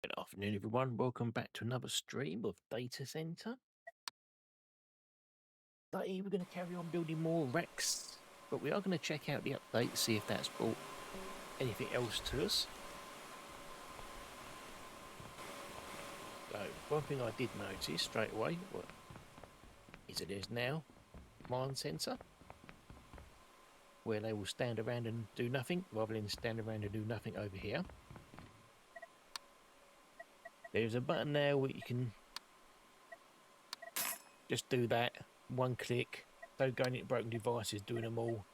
Good afternoon, everyone. Welcome back to another stream of Data Center. Today, we're going to carry on building more racks, but we are going to check out the update, see if that's brought anything else to us. So, one thing I did notice straight away is that there's now a command center where they will stand around and do nothing rather than stand around and do nothing over here. There's a button now where you can just do that, one click. Don't go into broken devices doing them all.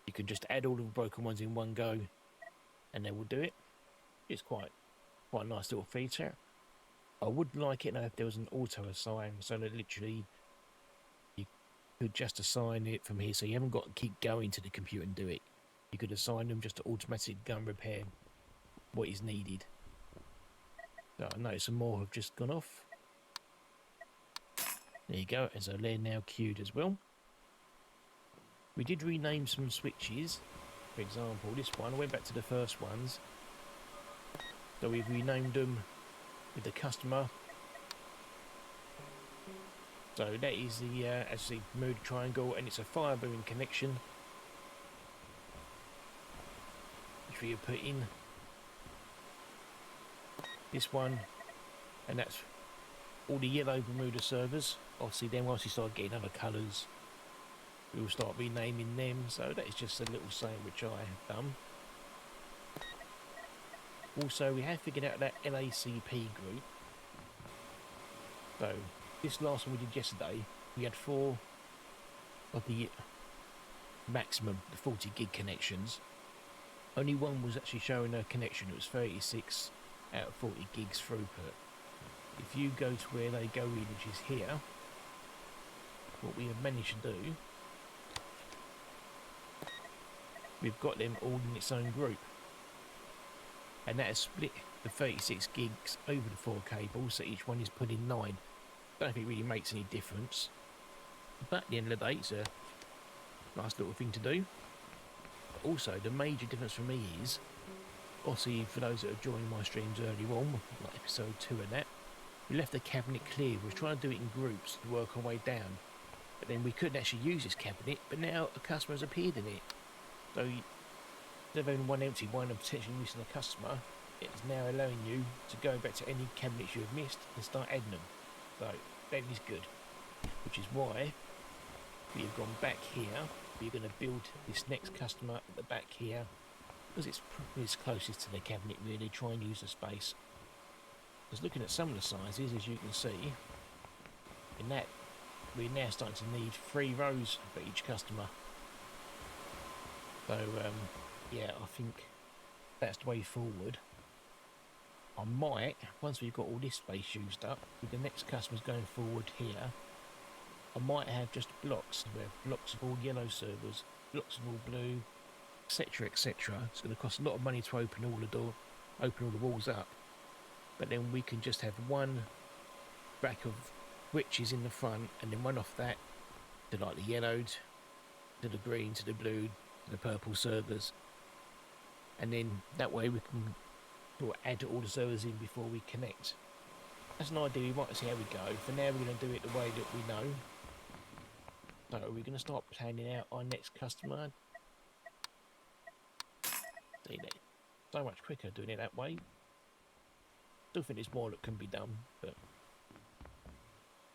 You can just add all of the broken ones in one go and they will do it. It's quite a nice little feature. I would like it now if there was an auto assign, so that literally you could just assign it from here, so you haven't got to keep going to the computer and do it. You could assign them just to automatically go and repair what is needed. So I notice some more have just gone off. There you go, and so they're now queued as well. We did rename some switches. For example, this one, I went back to the first ones. So we've renamed them with the customer. So that is the, as you see, mode triangle, and it's a fire bearing connection, which we have put in. This one, and that's all the yellow Bermuda servers. Obviously then once you start getting other colours, we will start renaming them. So that is just a little saying which I have done. Also, we have figured out that LACP group. So this last one we did yesterday, we had 4 of the maximum, the 40 gig connections. Only one was actually showing a connection. It was 36 out of 40 gigs throughput. If you go to where they go in, which is here, what we have managed to do, we've got them all in its own group, and that has split the 36 gigs over the 4 cables, so each one is put in 9. Don't know if it really makes any difference, but at the end of the day it's a nice little thing to do. But also the major difference for me is, obviously for those that are joining my streams early on, like episode 2 and that, we left the cabinet clear. We were trying to do it in groups to work our way down, but then we couldn't actually use this cabinet, but now a customer has appeared in it. So instead of having one empty one and potentially missing a customer, it is now allowing you to go back to any cabinets you have missed and start adding them. So that is good, which is why we have gone back here. We're going to build this next customer at the back here, because it's closest to the cabinet really, try and use the space. Because looking at some of the sizes, as you can see, in that we're now starting to need 3 rows for each customer. So yeah, I think that's the way forward. I might, once we've got all this space used up, with the next customers going forward here, I might have just blocks, where blocks of all yellow servers, blocks of all blue, etc, etc. It's going to cost a lot of money to open all the walls up, but then we can just have one rack of switches in the front, and then run off that to like the yellowed, to the green, to the blue, to the purple servers, and then that way we can sort of add all the servers in before we connect. That's an idea. We might see how we go. For now we're going to do it the way that we know. So we're going to start planning out our next customer. See that, so much quicker doing it that way. Still think there's more that can be done, but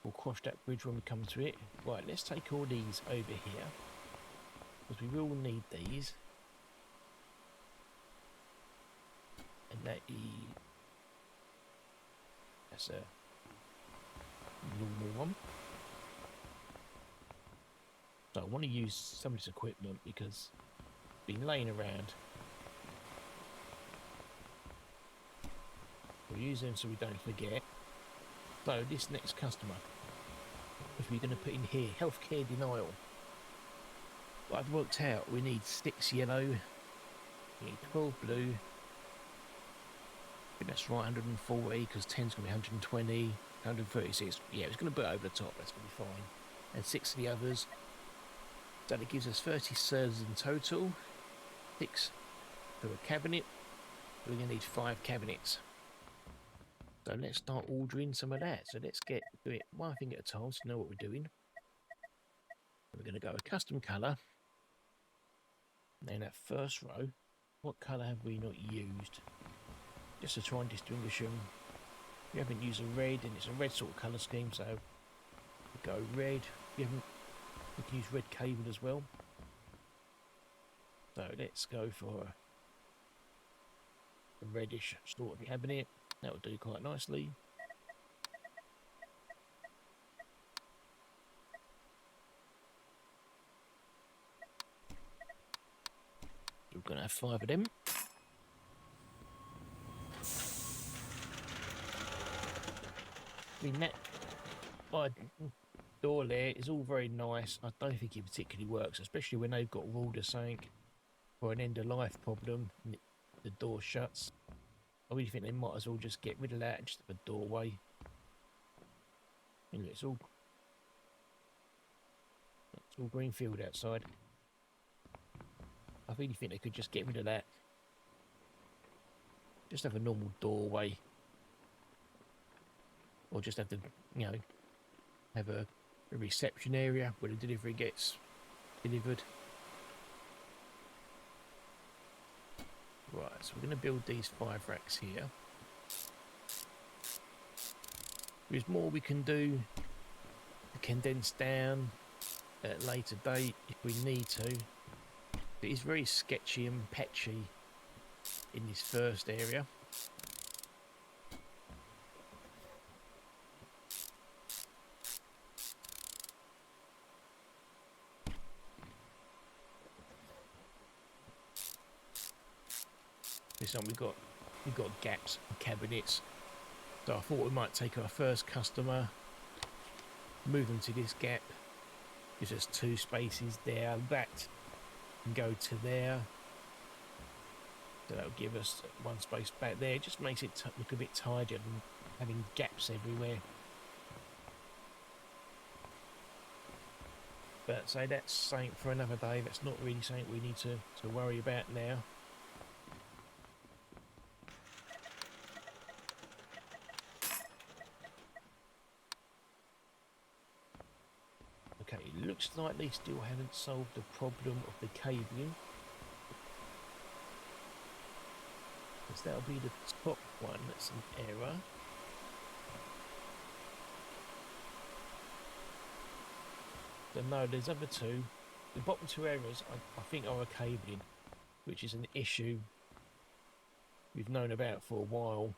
we'll cross that bridge when we come to it. Right, let's take all these over here, because we will need these. And that's a normal one. So I want to use some of this equipment because it's been laying around. We'll use them so we don't forget. So this next customer, which we're going to put in here, healthcare denial. What I've worked out, we need 6 yellow, we need 12 blue. I think that's right, 140, because 10's going to be 120, 136. Yeah, it's going to put it over the top, that's going to be fine. And 6 of the others. So that gives us 30 servers in total. 6 for a cabinet. We're going to need 5 cabinets. So let's start ordering some of that. So let's do it one thing at a time, so you know what we're doing. We're going to go a custom colour. Now in that first row, what colour have we not used? Just to try and distinguish them. We haven't used a red, and it's a red sort of colour scheme, so we go red. We can use red cable as well. So let's go for a reddish sort of cabinet. That will do quite nicely. We're going to have 5 of them. I mean, that door there is all very nice. I don't think it particularly works, especially when they've got ruled or something for an end of life problem and the door shuts. I really think they might as well just get rid of that and just have a doorway. And it's all green field outside. I really think they could just get rid of that. Just have a normal doorway. Or just have to, you know, have a reception area where the delivery gets delivered. Right, so we're going to build these 5 racks here. There's more we can do to condense down at a later date if we need to. It is very sketchy and patchy in this first area. This one we've got gaps and cabinets. So I thought we might take our first customer, move them to this gap. Gives us 2 spaces there. That can go to there. So that'll give us 1 space back there. It just makes it look a bit tidier than having gaps everywhere. But so that's something for another day. That's not really something we need to worry about now. Okay, it looks like they still haven't solved the problem of the cabling. Because that'll be the top one that's an error. So no, there's other 2. The bottom 2 errors I think are a cabling, which is an issue we've known about for a while.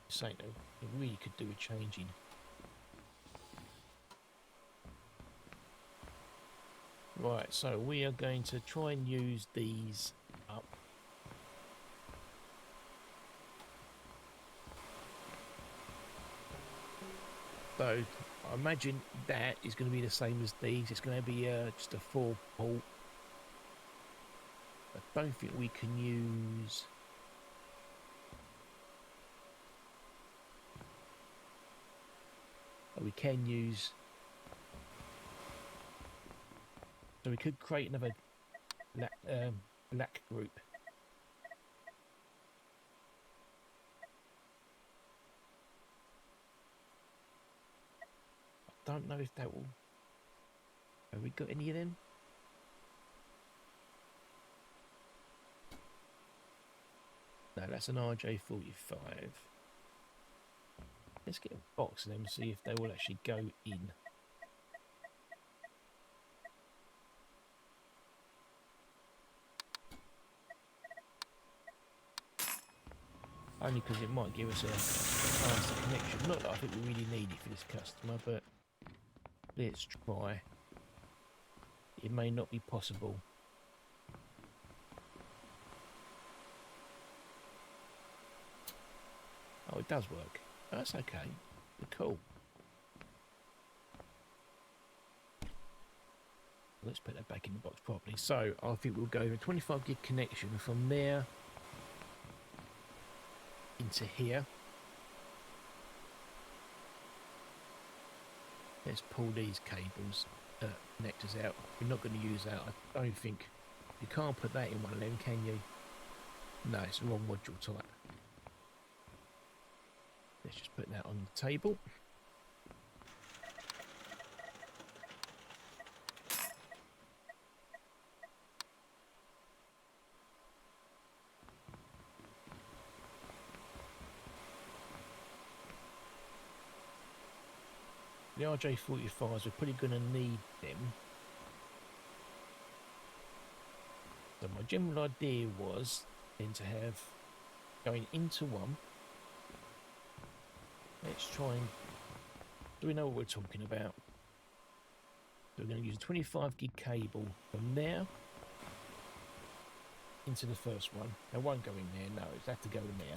Saying that we really could do a changing. Right, so we are going to try and use these up. So I imagine that is going to be the same as these. It's going to be just a 4-port. I don't think we can use... we can use... So we could create another black group. I don't know if that will... Have we got any of them? No, that's an RJ45. Let's get a box of them and see if they will actually go in. Only because it might give us a faster connection. Not that I think we really need it for this customer, but let's try. It may not be possible. Oh, it does work. That's okay. Cool. Let's put that back in the box properly. So I think we'll go with a 25 gig connection from there into here. Let's pull these cables, connectors out. We're not going to use that. I don't think you can't put that in one of them, can you? No, it's the wrong module type. Let's just put that on the table. The RJ45s, we're probably going to need them. So my general idea was then to have going into one. Let's try and, do we know what we're talking about? So we're going to use a 25 gig cable from there into the first one. It won't go in there, no, it's have to go in there.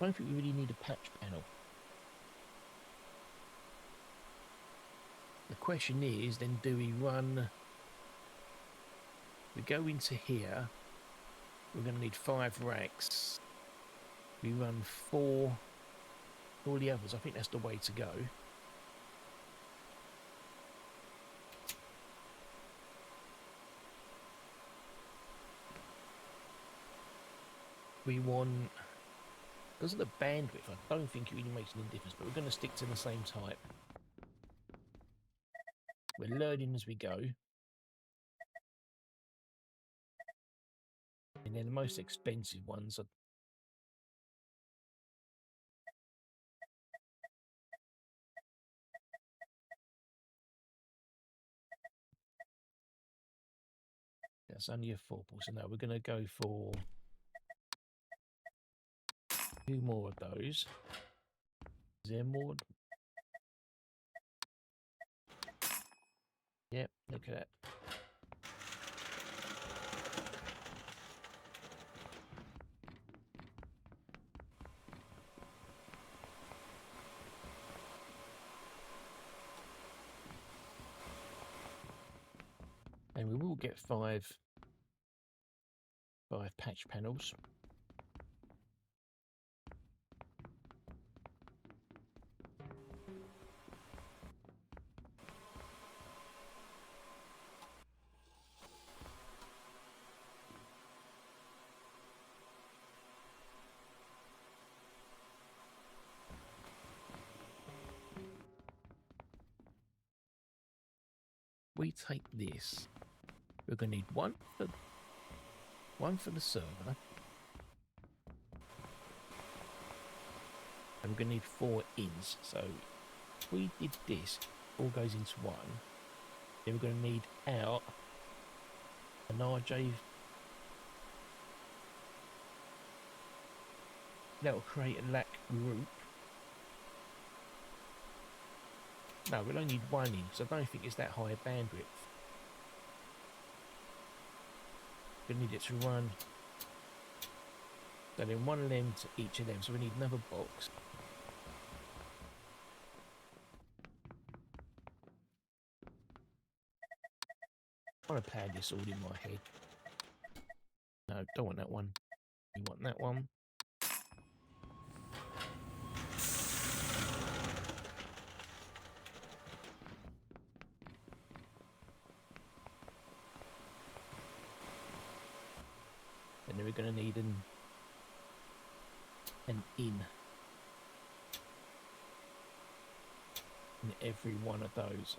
I don't think we really need a patch panel. The question is, then do we run, we go into here, we're going to need 5 racks. We run 4, all the others, I think that's the way to go. We want, because of the bandwidth, I don't think it really makes any difference, but we're going to stick to the same type. We're learning as we go. And then the most expensive ones are that's only a 4 ball, so now we're going to go for 2 more of those. Is there more? Yep, look at that. And we will get 5 patch panels. We take this. We're going to need one for the server. And we're going to need 4 ins. So if we did this, all goes into one. Then we're going to need out an RJ. That will create a LAC group. No, we'll only need 1 in, so I don't think it's that high a bandwidth. We need it to run. So then 1 of them to each of them, so we need another box. I want to plan this all in my head. No, don't want that one. You want that one. And then we're going to need an in every one of those.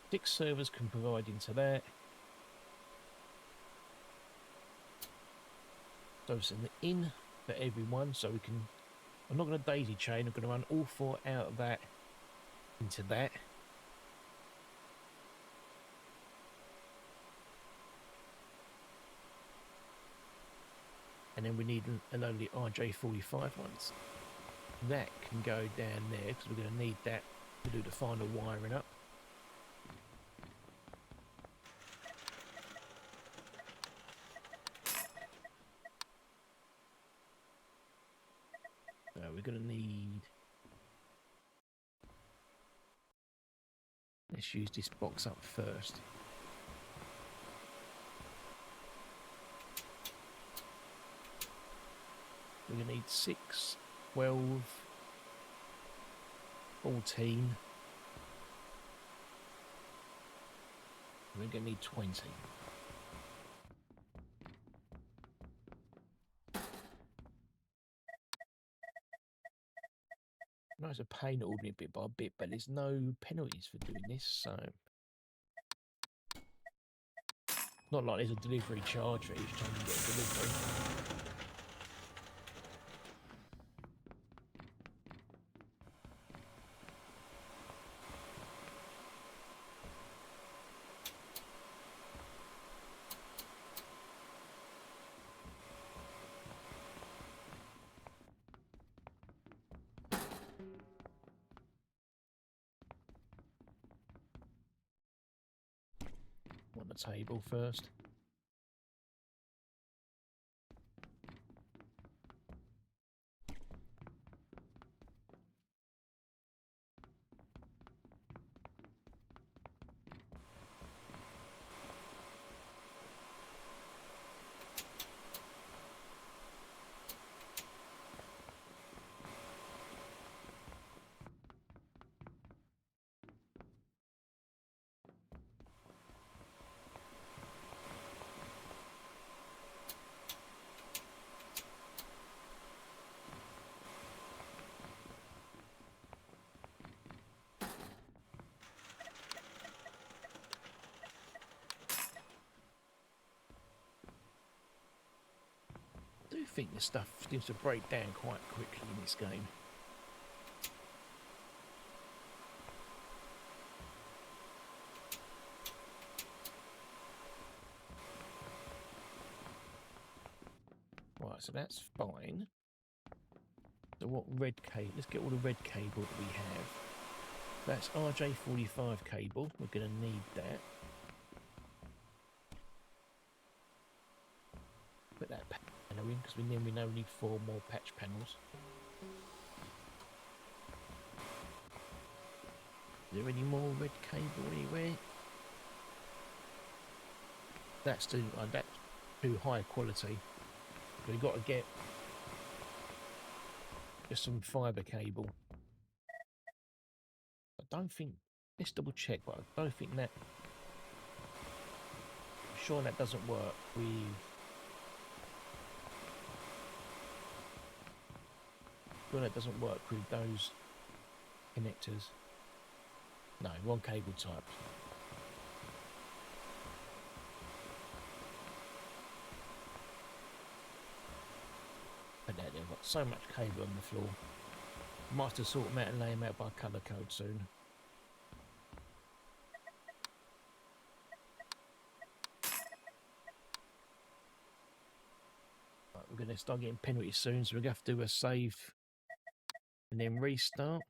6 servers can provide into that. So it's an in for everyone, so we can, I'm not going to daisy chain, I'm going to run all 4 out of that into that. And then we need an only RJ45 ones. That can go down there because we're going to need that to do the final wiring up. So we're going to need, let's use this box up first. We're going to need 6, 12, 14. We're going to need 20. know it's a pain ordering it bit by bit, but there's no penalties for doing this, so not like there's a delivery charge for each time you get a delivery. On the table first. I do think the stuff seems to break down quite quickly in this game. Right, so that's fine. So what red cable? Let's get all the red cable that we have. That's RJ45 cable. We're going to need that. Put that panel in because then we know we need 4 more patch panels. Is there any more red cable anywhere? That's too high quality. We've got to get just some fibre cable. I don't think. Let's double check, but I don't think that. I'm sure that doesn't work with. Sure that doesn't work with those connectors. No, wrong cable type. But now they've got so much cable on the floor. Might have to sort them out and lay them out by colour code soon. Right, we're going to start getting penalties soon, so we're going to have to do a save and then restart.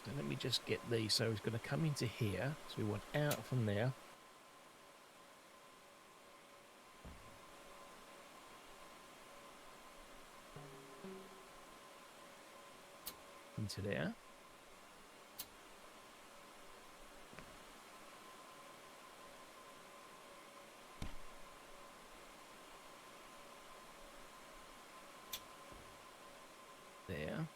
So let me just get these. So it's going to come into here. So we want out from there. Into there. There.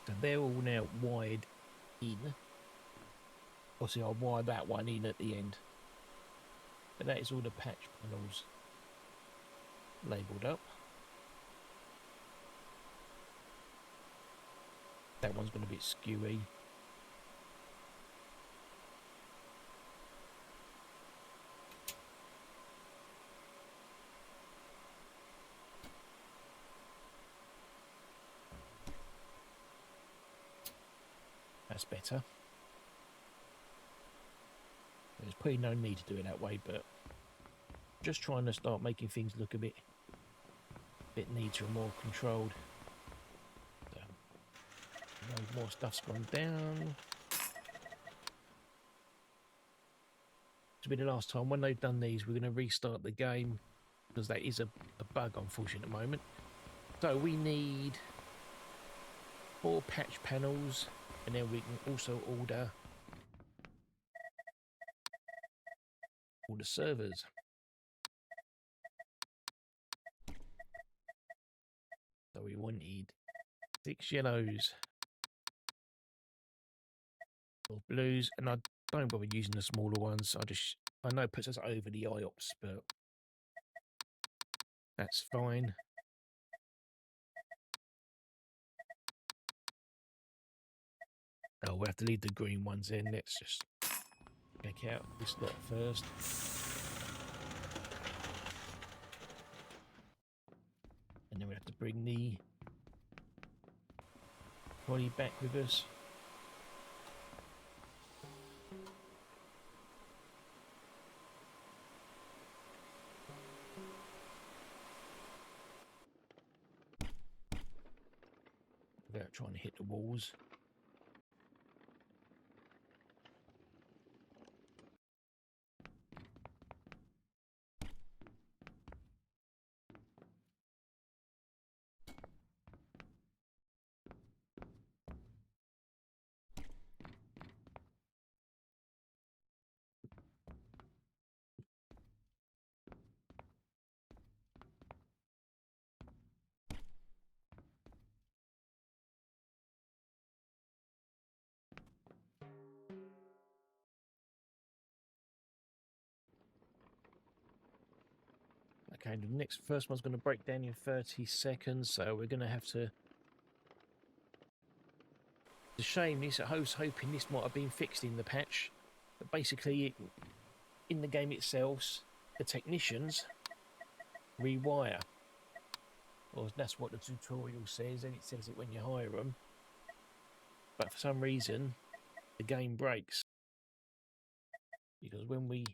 So they're all now wired in. Obviously, I'll wire that one in at the end. But that is all the patch panels labelled up. That one's been a bit skewy. That's better. There's probably no need to do it that way, but just trying to start making things look a bit neater and more controlled. more stuff's gone down. To be the last time. When they've done these, we're going to restart the game because that is a bug, unfortunately, at the moment. So we need 4 patch panels, and then we can also order all the servers. So we wanted 6 yellows, 4 blues, and I don't bother using the smaller ones. I know it puts us over the IOPS, but that's fine. Oh, we'll have to leave the green ones in. Let's just check out this lot first. And then we have to bring the trolley back with us. Without trying to hit the walls. Okay, the first one's going to break down in 30 seconds, so we're going to have to... It's a shame this, I was hoping this might have been fixed in the patch, but basically in the game itself, the technicians rewire. Or that's what the tutorial says, and it says it when you hire them. But for some reason, the game breaks. Because when we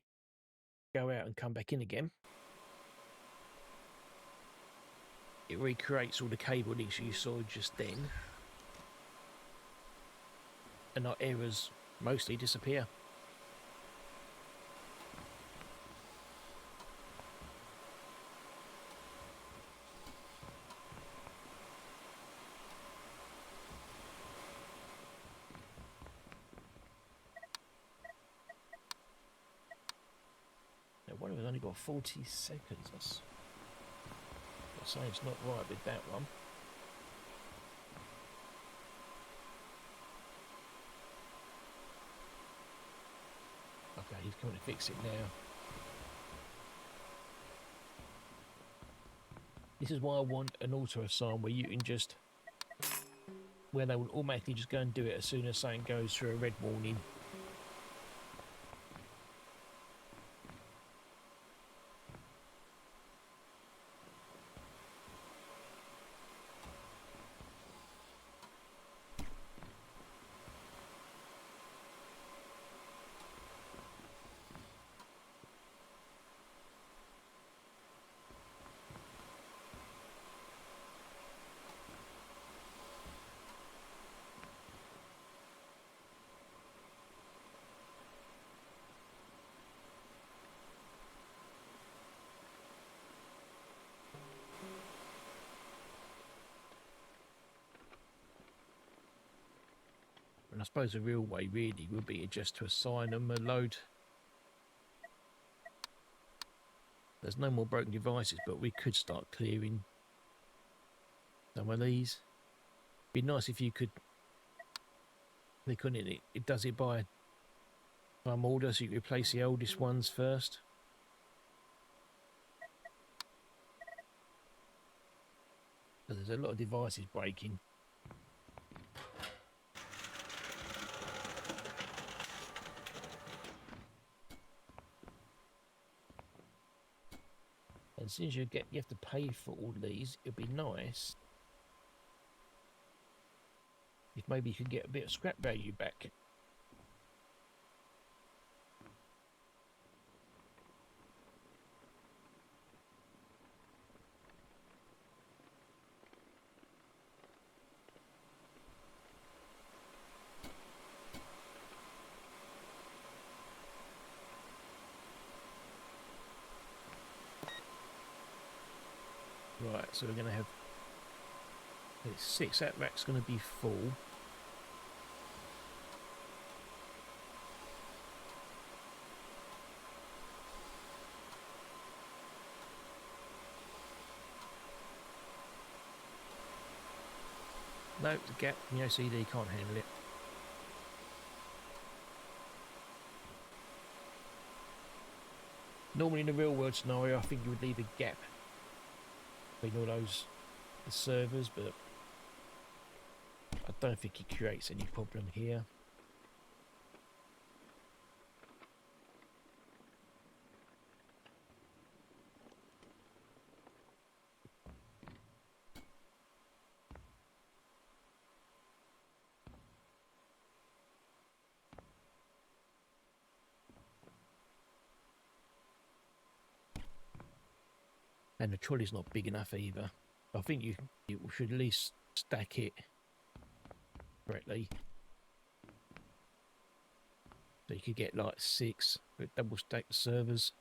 go out and come back in again, it recreates all the cable links you saw just then. And our errors mostly disappear. Now, one of us only got 40 seconds. I'm saying it's not right with that one. Okay, he's coming to fix it now. This is why I want an auto assign where you can just... where they will automatically just go and do it as soon as something goes through a red warning. And I suppose the real way really would be just to assign them a load. There's no more broken devices, but we could start clearing some of these. Be nice if you could click on it. It does it by time order, so you can replace the oldest ones first. So there's a lot of devices breaking. And since you have to pay for all these, it'd be nice if maybe you could get a bit of scrap value back. Right, so we're going to have 6. That rack's going to be full. No, the gap in the OCD can't handle it. Normally in the real world scenario, I think you would leave a gap between all those the servers, but I don't think it creates any problem here. And the trolley's not big enough either. I think you should at least stack it correctly. So you could get like 6 with double stacked servers.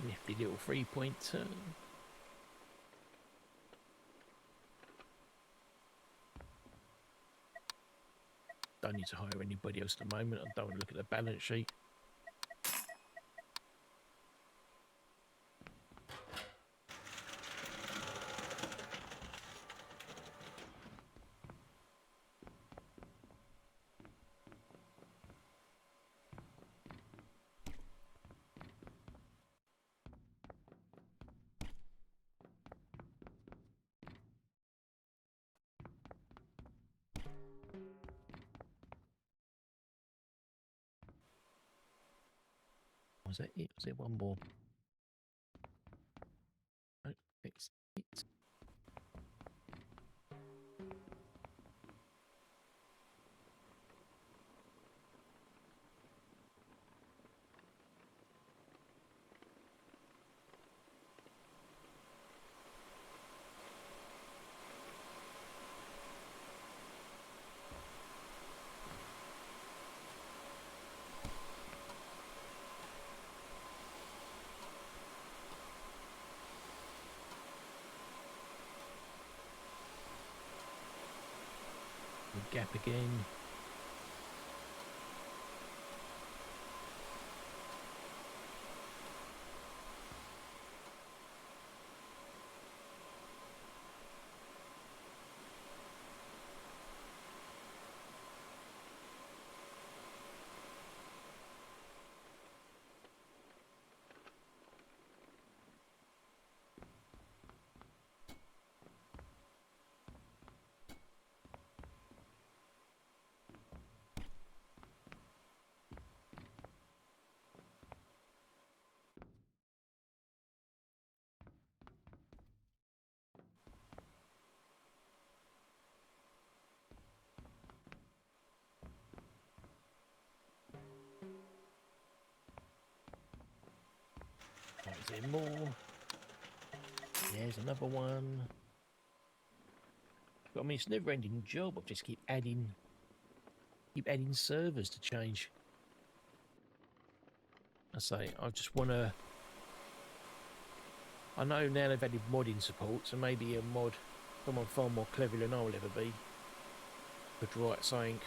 Nifty little 3-point turn. Don't need to hire anybody else at the moment. I don't want to look at the balance sheet. Was that it? Was there one more? No, it's it. The gap again. Right, is there more? There's another one. But, I mean, it's a never-ending job. I just keep adding servers to change. I say, I just want to. I know now they've added modding support, so maybe a mod, someone far more clever than I'll ever be, could write something.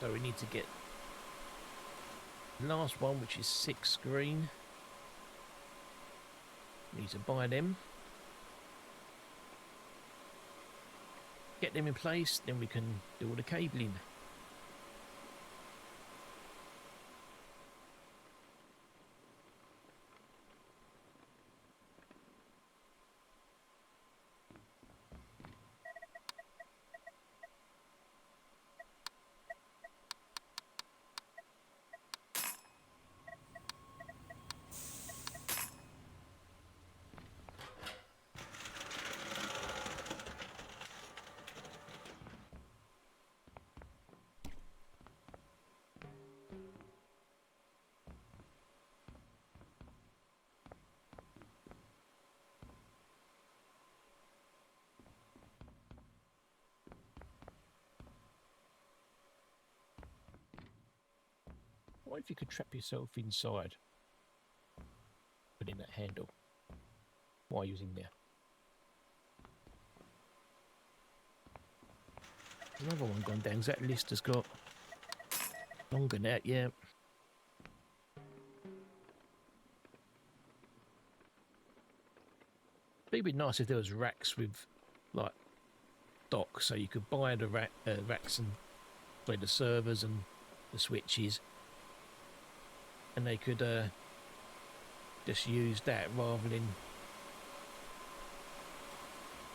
So we need to get Last one, which is 6 screen. Need to buy them. Get them in place, then we can do all the cabling. What if you could trap yourself inside? Put in that handle. Why are you in there? There's another one gone down. That list has got longer than that, yeah. It'd be nice if there was racks with, like, docks, so you could buy the racks and play the servers and the switches, and they could just use that rather than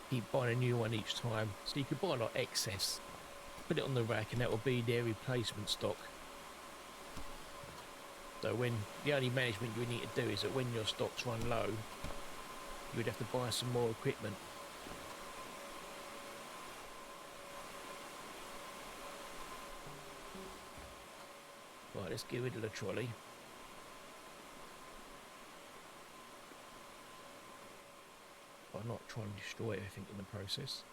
keep buying a new one each time. So you could buy like excess, put it on the rack, and that will be their replacement stock. So when the only management you need to do is that when your stocks run low, you would have to buy some more equipment. Right, let's get rid of the trolley. By not trying to destroy everything in the process.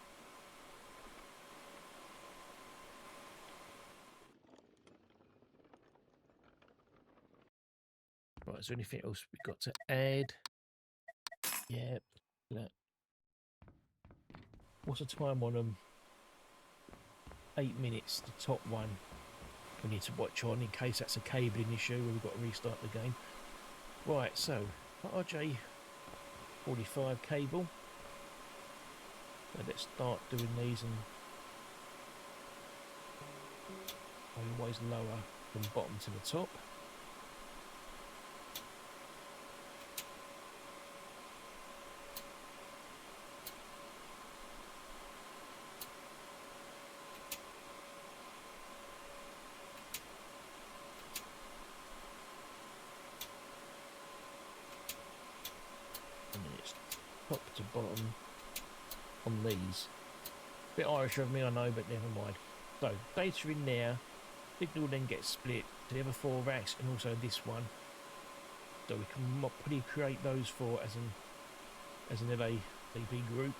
Right, is there anything else we've got to add? Yeah. That. What's the time on them? 8 minutes, the top one. We need to watch on in case that's a cabling issue where we've got to restart the game. Right, so RJ45 cable. So let's start doing these, and always lower from bottom to the top. Top to bottom on these. Bit Irish of me, I know, but never mind. So data in there, signal then gets split to the other 4 racks and also this one. So we can probably create those 4 as an LAP group.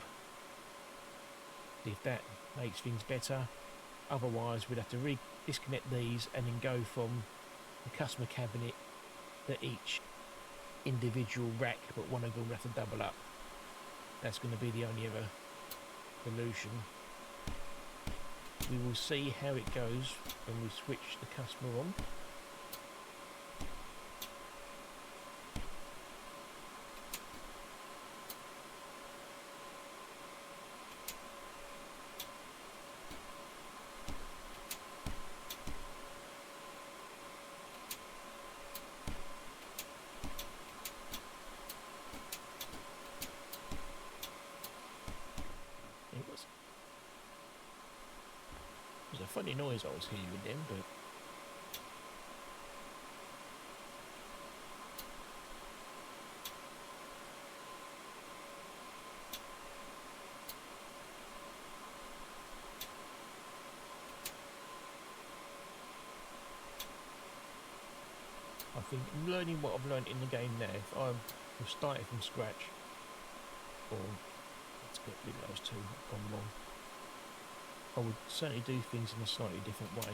If that makes things better. Otherwise we'd have to disconnect these and then go from the customer cabinet to each individual rack, but one of them will have to double up. That's going to be the only other solution. We will see how it goes when we switch the customer on. It was a funny noise I was hearing then, but I think learning what I've learned in the game now, if I'm starting from scratch, or let's get rid of those 2 gone wrong, I would certainly do things in a slightly different way.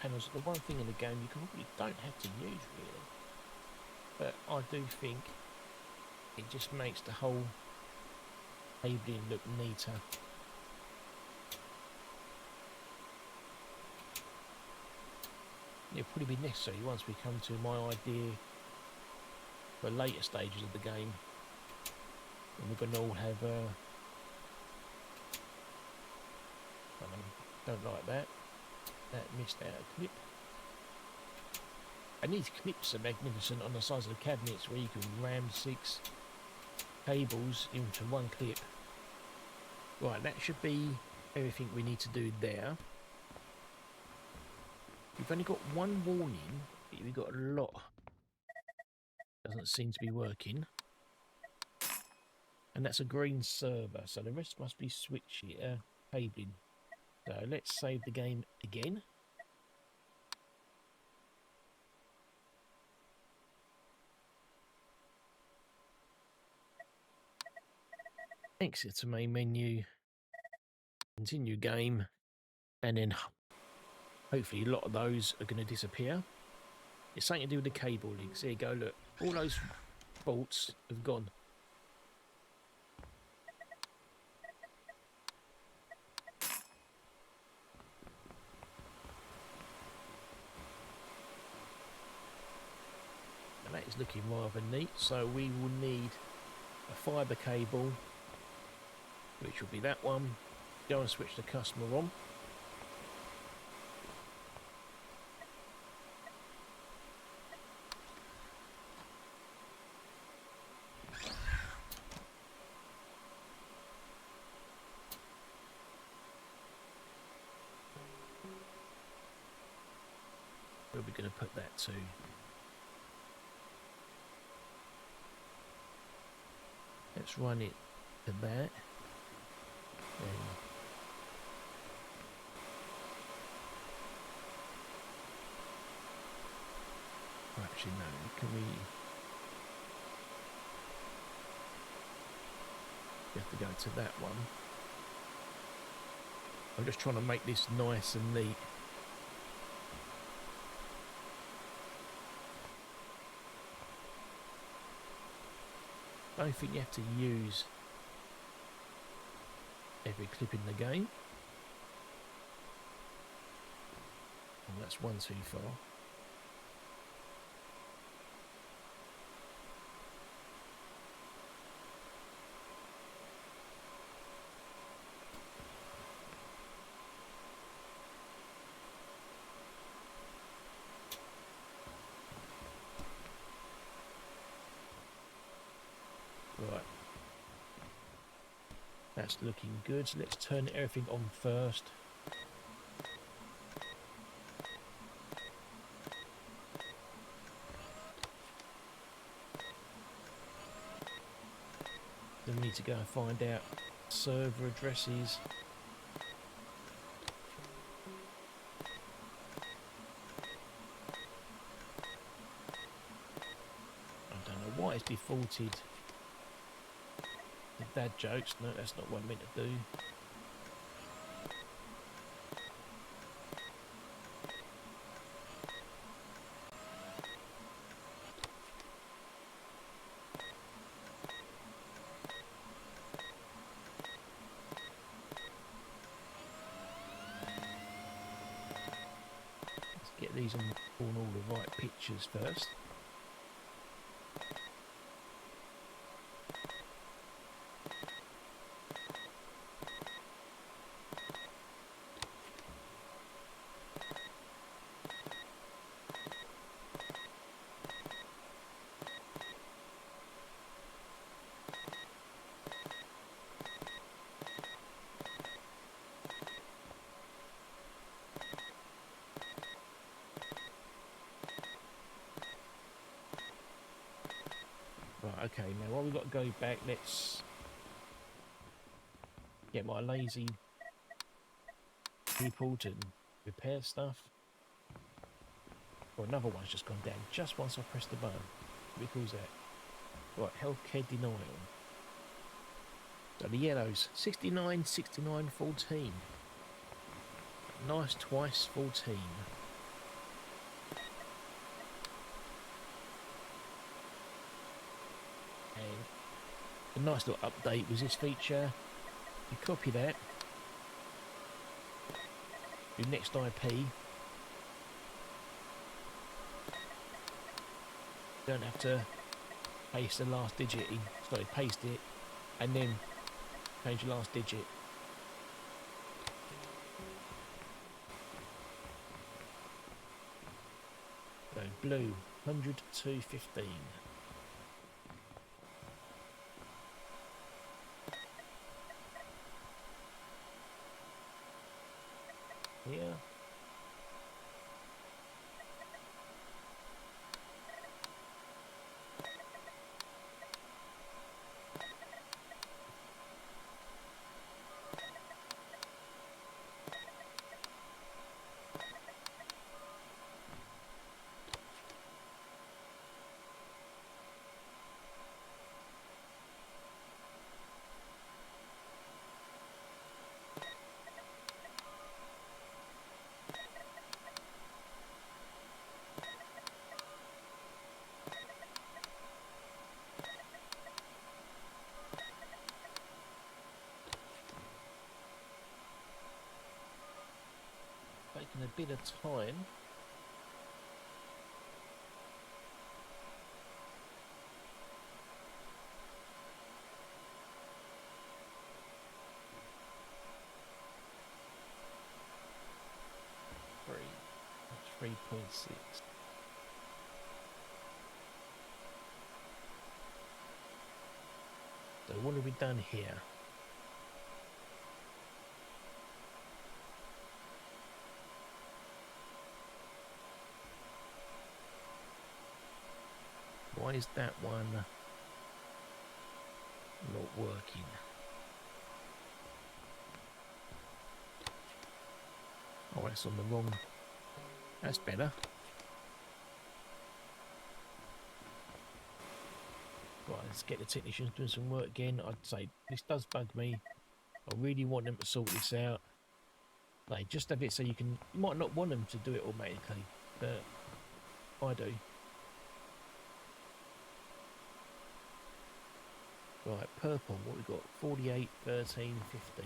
panels are the one thing in the game you probably don't have to use really, but I do think it just makes the whole cabling look neater. It'll probably be necessary once we come to my idea for later stages of the game, and we're going to all have don't like that missed out a clip. And these clips are magnificent on the sides of the cabinets, where you can ram 6 cables into one clip. Right, that should be everything we need to do there. We've only got one warning, but we've got a lot. Doesn't seem to be working. And that's a green server, so the rest must be switch cabling. So let's save the game again. Exit to main menu, continue game, and then hopefully a lot of those are going to disappear. It's something to do with the cable links. There you go, look. All those bolts have gone. And that is looking rather neat. So we will need a fibre cable, which will be that one. Go and switch the customer on. Where are we going to put that to? Let's run it to that. Actually, no. Can we? We have to go to that one. I'm just trying to make this nice and neat. I don't think you have to use every clip in the game. And that's one too far. Right, that's looking good. So let's turn everything on first. Then we need to go and find out server addresses. I don't know why it's defaulted. The dad jokes, no, that's not what I meant to do. Let's get these on all the right pictures first. Right, okay, now while we've got to go back, let's get my lazy people to repair stuff. Well, another one's just gone down just once I pressed the button. What calls that? Right, healthcare denial. So the yellows, 69, 69, 14. Nice twice 14. nice little update was this feature. You copy that, your next IP, don't have to paste the last digit in, sorry, paste it and then change the last digit. So blue 100 to 15. Here. Taking a bit of time. That's 3.6. So what have we done here? Why is that one not working? Oh, that's on the wrong. That's better. Right, let's get the technicians doing some work again. I'd say this does bug me. I really want them to sort this out. Like, just have it so you might not want them to do it automatically, but I do. Right, purple, what we got? 48, 13, 15.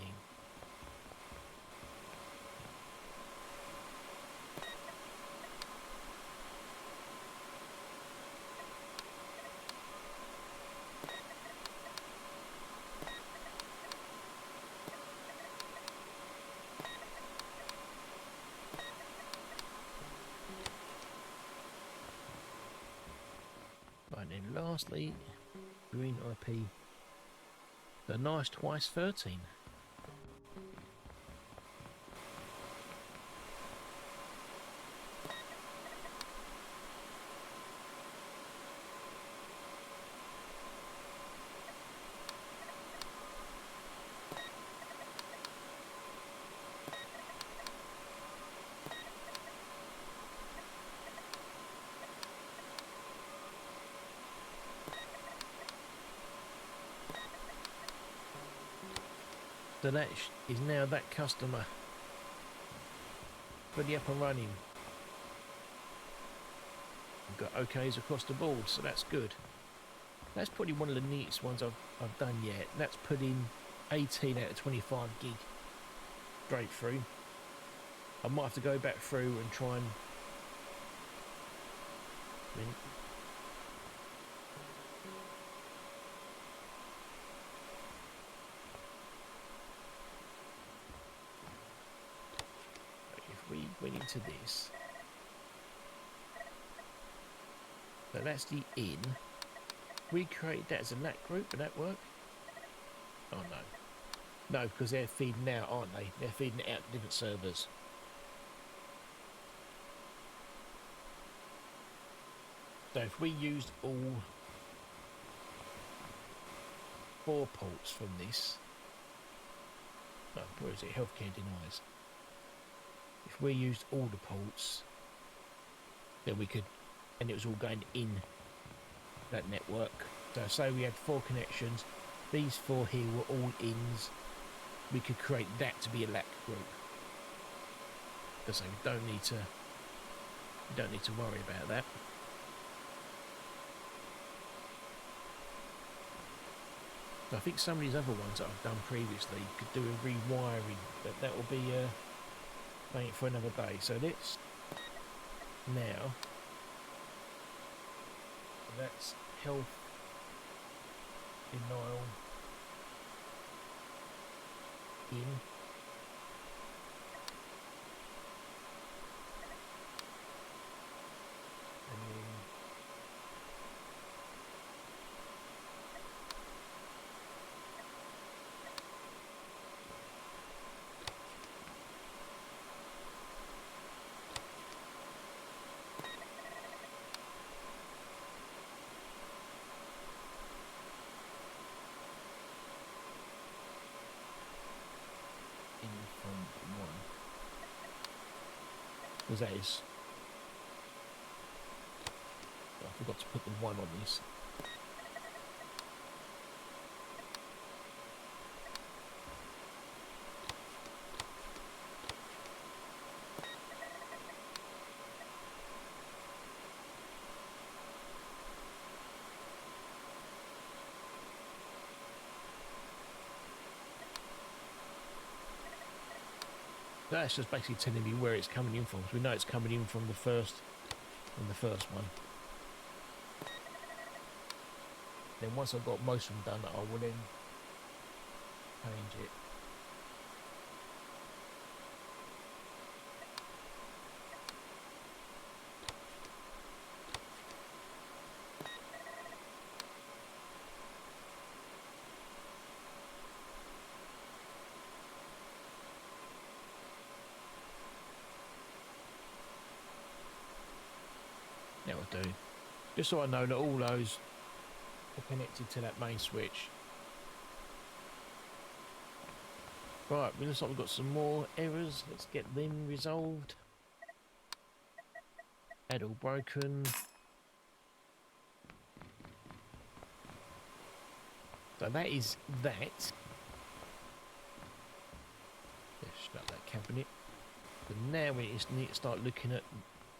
Right, and then lastly, green IP. The nice twice 13. So that is now that customer fully up and running. We've got OKs across the board, so that's good. That's probably one of the neatest ones I've done yet. That's putting 18 out of 25 gig straight through. I might have to go back through and try and we went into this, so that's the in. We created that as a NAT group, would that work? Oh no, no, because they're feeding out, aren't they? They're feeding it out to different servers. So if we used all 4 ports from this, oh, where is it? Healthcare denies. If we used all the ports, then we could, and it was all going in that network. So say we had 4 connections, these 4 here were all ins, we could create that to be a LAC group. So we don't need to worry about that. I think some of these other ones that I've done previously could do a rewiring, but that will be waiting for another day. So let's now, that's health, denial, in. And then in from 1. Because that is, I forgot to put the 1 on this. That's just basically telling me where it's coming in from. So we know it's coming in from the first one. Then once I've got most of them done, I will then change it. That will do. Just so I know that all those are connected to that main switch. Right, looks like we've got some more errors. Let's get them resolved. Add all broken. So that is that. Let's shut that cabinet. But now we just need to start looking at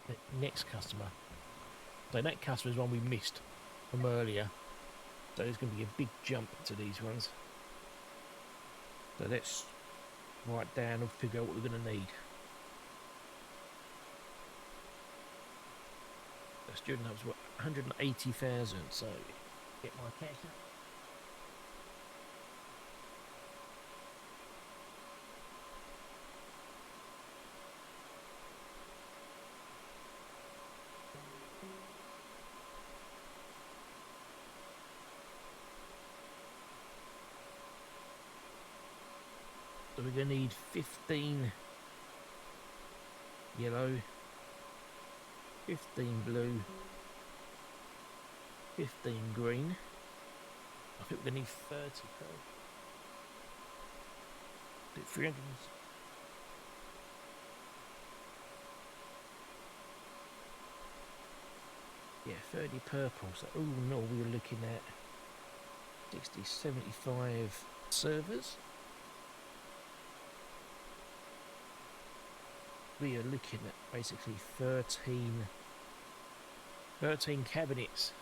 the next customer. So that customer is one we missed from earlier. So there's going to be a big jump to these ones. So let's write down and figure out what we're going to need. The student hub's what, 180,000. So get my calculator. So we're going to need 15 yellow, 15 blue, 15 green. I think we're going to need 30 purple. 300. Yeah, 30 purple. So, oh no, we were looking at 60, 75 servers. We are looking at basically 13 cabinets.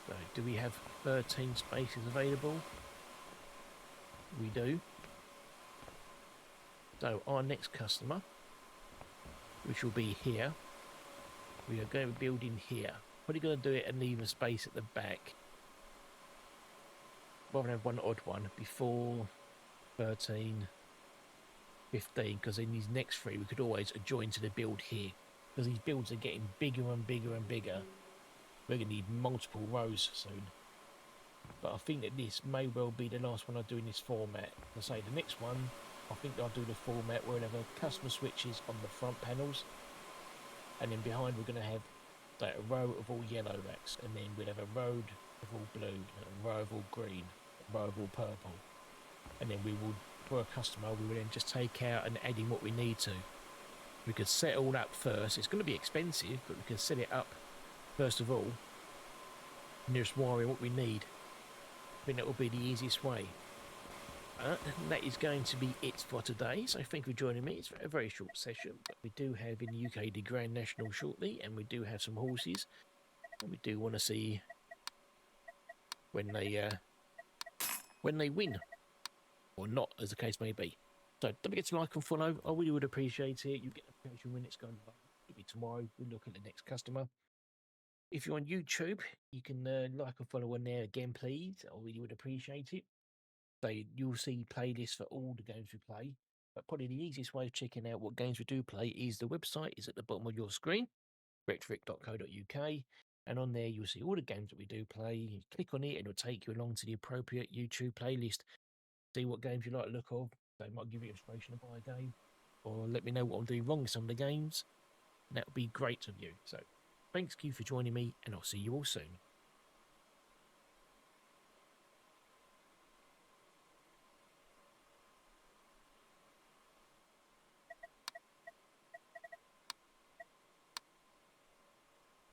So do we have 13 spaces available? We do. So our next customer, which will be here, we are going to be building here. Probably going to do it and leave a space at the back. Rather than have one odd one before 13, 15, because in these next 3 we could always adjoin to the build here. Because these builds are getting bigger and bigger and bigger. We're going to need multiple rows soon. But I think that this may well be the last one I do in this format. I say the next one, I think I'll do the format where we'll have a customer switches on the front panels. And then behind we're going to have like a row of all yellow racks. And then we'll have a row of all blue, a row of all green, a row of all purple. And then we will, for a customer, we will then just take out and add in what we need to. We could set it all up first. It's going to be expensive, but we can set it up first of all. And just wiring what we need. I think that will be the easiest way. That is going to be it for today. So thank you for joining me. It's a very short session, but we do have in the UK the Grand National shortly, and we do have some horses. And we do want to see when they win, or not, as the case may be. So don't forget to like and follow. I really would appreciate it. You get a notification when it's going live. Maybe tomorrow we'll look at the next customer. If you're on YouTube, you can like and follow on there again, please. I really would appreciate it. So you'll see playlists for all the games we play. But probably the easiest way of checking out what games we do play is the website is at the bottom of your screen, rectrick.co.uk. And on there, you'll see all the games that we do play. You click on it, and it'll take you along to the appropriate YouTube playlist. See what games you like to look of. They might give you inspiration to buy a game, or let me know what I'm doing wrong with some of the games. And that would be great of you. So thanks you for joining me, and I'll see you all soon.